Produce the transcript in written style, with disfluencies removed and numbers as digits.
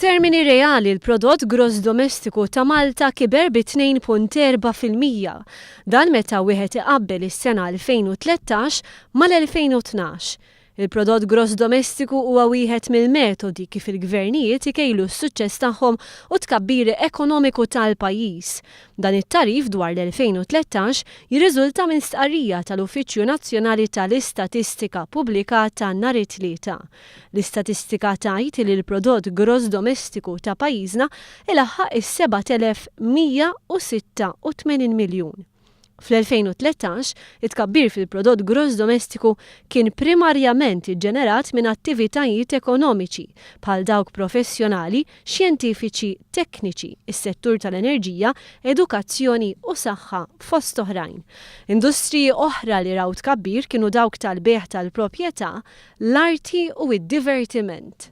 F'termini reali l-prodott gross domestiku ta' Malta kiber bi 2.4%. Dan meta wieħed iqabbel is-sena 2013 mal-2012. Il-prodott gross domestiku huwa wieħed mill-metodi kif il-gvernijiet ikejlu s-suċċess tagħhom u tkabbir ekonomiku tal-pajjiż. Dan it-tarif dwar l-2013 jirriżulta minn stqarrija tal-Uffiċċju Nazzjonali tal-Istatistika pubblikata nhar it-Tlieta. L-istatistika tgħid li l-prodott gross domestiku ta' pajjiżna ilaħħaq is-7,186 miljun. Fl-2013, it-tkabbir fil-prodott gross domestiku kien primarjament iġġenerat minn attivitajiet ekonomiċi bħal dawk professjonali, xjentifiċi, tekniċi, is-settur tal-enerġija, edukazzjoni u saħħa fost oħrajn. Industriji oħra li raw tkabbir kienu dawk tal-beħ tal-proprjetà, l-arti u d-divertiment.